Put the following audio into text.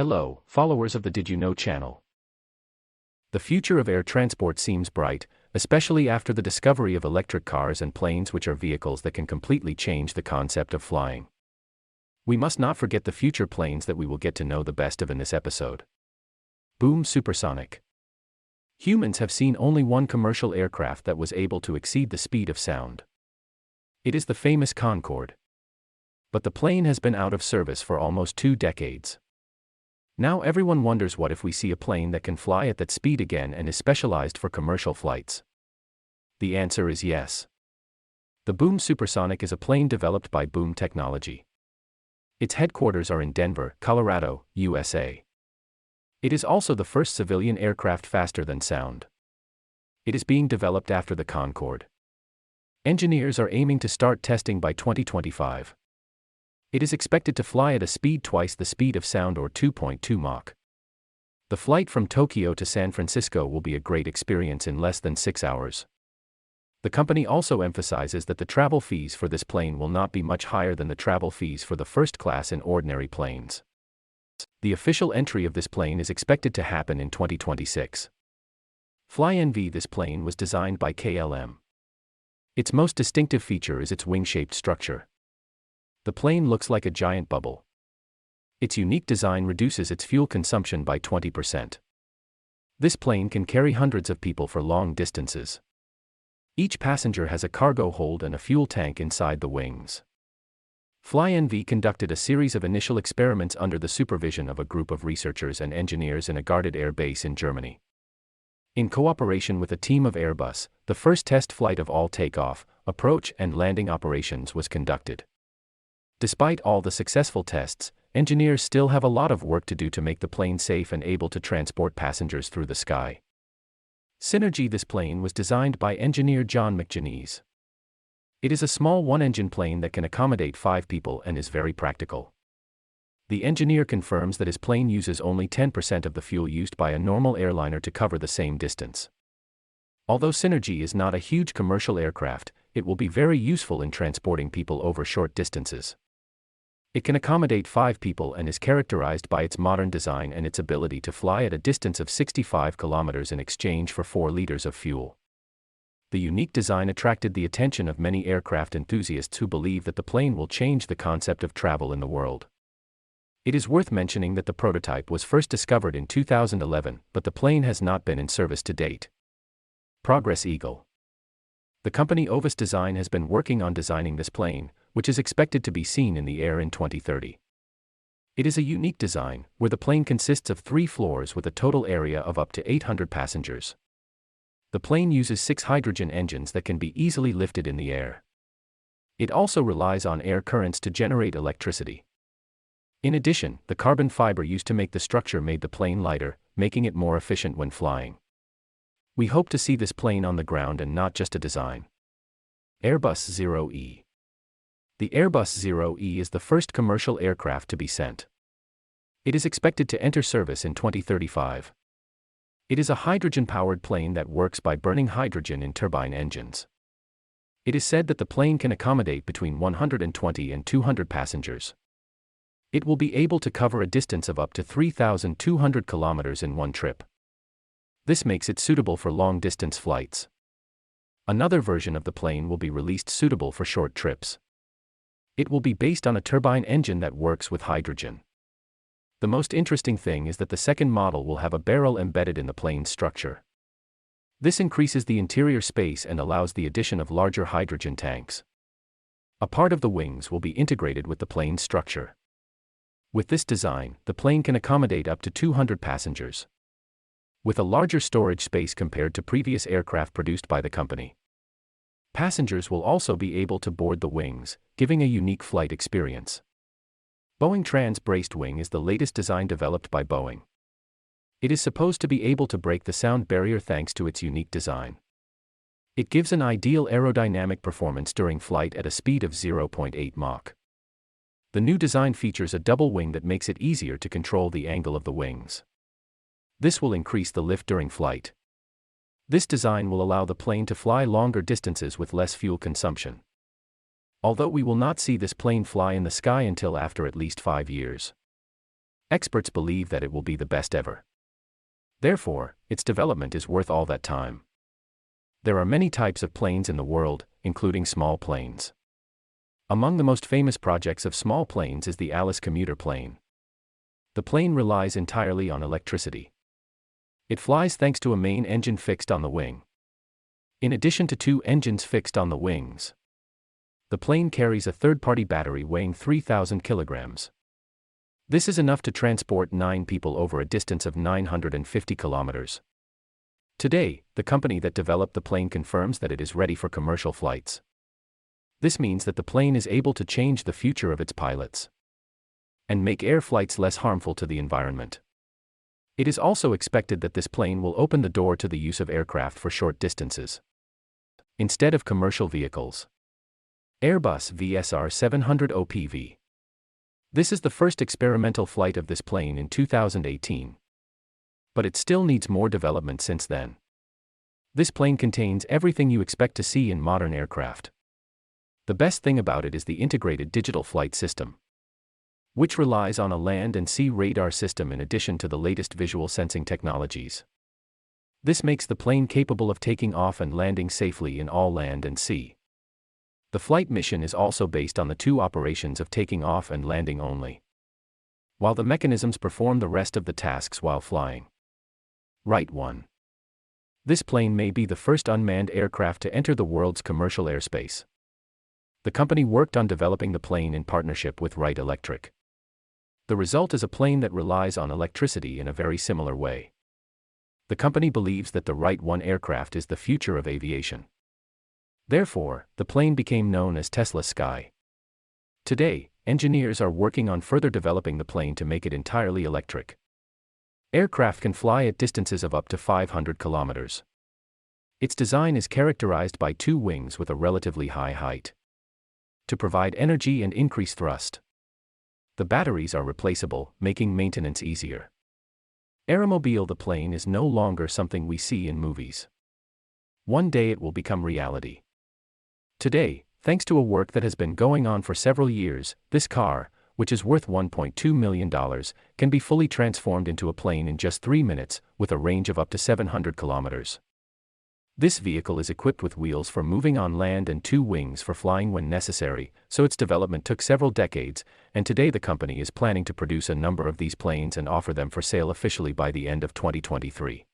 Hello, followers of the Did You Know channel. The future of air transport seems bright, especially after the discovery of electric cars and planes, which are vehicles that can completely change the concept of flying. We must not forget the future planes that we will get to know the best of in this episode. Boom supersonic. Humans have seen only one commercial aircraft that was able to exceed the speed of sound. It is the famous Concorde. But the plane has been out of service for almost 2 decades. Now everyone wonders, what if we see a plane that can fly at that speed again and is specialized for commercial flights? The answer is yes. The Boom Supersonic is a plane developed by Boom Technology. Its headquarters are in Denver, Colorado, USA. It is also the first civilian aircraft faster than sound. It is being developed after the Concorde. Engineers are aiming to start testing by 2025. It is expected to fly at a speed twice the speed of sound, or 2.2 Mach. The flight from Tokyo to San Francisco will be a great experience in less than 6 hours. The company also emphasizes that the travel fees for this plane will not be much higher than the travel fees for the first class in ordinary planes. The official entry of this plane is expected to happen in 2026. FlyNV. This plane was designed by KLM. Its most distinctive feature is its wing-shaped structure. The plane looks like a giant bubble. Its unique design reduces its fuel consumption by 20%. This plane can carry hundreds of people for long distances. Each passenger has a cargo hold and a fuel tank inside the wings. FlyNV conducted a series of initial experiments under the supervision of a group of researchers and engineers in a guarded air base in Germany. In cooperation with a team of AIRBUS, the first test flight of all takeoff, approach, and landing operations was conducted. Despite all the successful tests, engineers still have a lot of work to do to make the plane safe and able to transport passengers through the sky. Synergy. This plane was designed by engineer John McGinnis. It is a small one-engine plane that can accommodate 5 people and is very practical. The engineer confirms that his plane uses only 10% of the fuel used by a normal airliner to cover the same distance. Although Synergy is not a huge commercial aircraft, it will be very useful in transporting people over short distances. It can accommodate 5 people and is characterized by its modern design and its ability to fly at a distance of 65 kilometers in exchange for 4 liters of fuel. The unique design attracted the attention of many aircraft enthusiasts who believe that the plane will change the concept of travel in the world. It is worth mentioning that the prototype was first discovered in 2011, but the plane has not been in service to date. Progress Eagle. The company Ovis Design has been working on designing this plane, which is expected to be seen in the air in 2030. It is a unique design, where the plane consists of 3 floors with a total area of up to 800 passengers. The plane uses 6 hydrogen engines that can be easily lifted in the air. It also relies on air currents to generate electricity. In addition, the carbon fiber used to make the structure made the plane lighter, making it more efficient when flying. We hope to see this plane on the ground and not just a design. AIRBUS ZEROE. The AIRBUS ZEROE is the first commercial aircraft to be sent. It is expected to enter service in 2035. It is a hydrogen-powered plane that works by burning hydrogen in turbine engines. It is said that the plane can accommodate between 120 and 200 passengers. It will be able to cover a distance of up to 3,200 kilometers in one trip. This makes it suitable for long-distance flights. Another version of the plane will be released suitable for short trips. It will be based on a turbine engine that works with hydrogen. The most interesting thing is that the second model will have a barrel embedded in the plane's structure. This increases the interior space and allows the addition of larger hydrogen tanks. A part of the wings will be integrated with the plane's structure. With this design, the plane can accommodate up to 200 passengers, with a larger storage space compared to previous aircraft produced by the company. Passengers will also be able to board the wings, giving a unique flight experience. Boeing Trans-Braced Wing is the latest design developed by Boeing. It is supposed to be able to break the sound barrier thanks to its unique design. It gives an ideal aerodynamic performance during flight at a speed of 0.8 Mach. The new design features a double wing that makes it easier to control the angle of the wings. This will increase the lift during flight. This design will allow the plane to fly longer distances with less fuel consumption. Although we will not see this plane fly in the sky until after at least 5 years. Experts believe that it will be the best ever. Therefore, its development is worth all that time. There are many types of planes in the world, including small planes. Among the most famous projects of small planes is the AIRBUS commuter plane. The plane relies entirely on electricity. It flies thanks to a main engine fixed on the wing. In addition to 2 engines fixed on the wings, the plane carries a third-party battery weighing 3,000 kilograms. This is enough to transport 9 people over a distance of 950 kilometers. Today, the company that developed the plane confirms that it is ready for commercial flights. This means that the plane is able to change the future of its pilots and make air flights less harmful to the environment. It is also expected that this plane will open the door to the use of aircraft for short distances instead of commercial vehicles. AIRBUS VSR 700 OPV. This is the first experimental flight of this plane in 2018. But it still needs more development since then. This plane contains everything you expect to see in modern aircraft. The best thing about it is the integrated digital flight system, which relies on a land and sea radar system in addition to the latest visual sensing technologies. This makes the plane capable of taking off and landing safely in all land and sea. The flight mission is also based on the 2 operations of taking off and landing only, while the mechanisms perform the rest of the tasks while flying. WRIGHT 1. This plane may be the first unmanned aircraft to enter the world's commercial airspace. The company worked on developing the plane in partnership with WRIGHT Electric. The result is a plane that relies on electricity in a very similar way. The company believes that the WRIGHT 1 aircraft is the future of aviation. Therefore, the plane became known as Tesla Sky. Today, engineers are working on further developing the plane to make it entirely electric. Aircraft can fly at distances of up to 500 kilometers. Its design is characterized by 2 wings with a relatively high height to provide energy and increase thrust. The batteries are replaceable, making maintenance easier. AEROMOBILAA, the plane, is no longer something we see in movies. One day it will become reality. Today, thanks to a work that has been going on for several years, this car, which is worth $1.2 million, can be fully transformed into a plane in just 3 minutes, with a range of up to 700 kilometers. This vehicle is equipped with wheels for moving on land and 2 wings for flying when necessary, so its development took several decades, and today the company is planning to produce a number of these planes and offer them for sale officially by the end of 2023.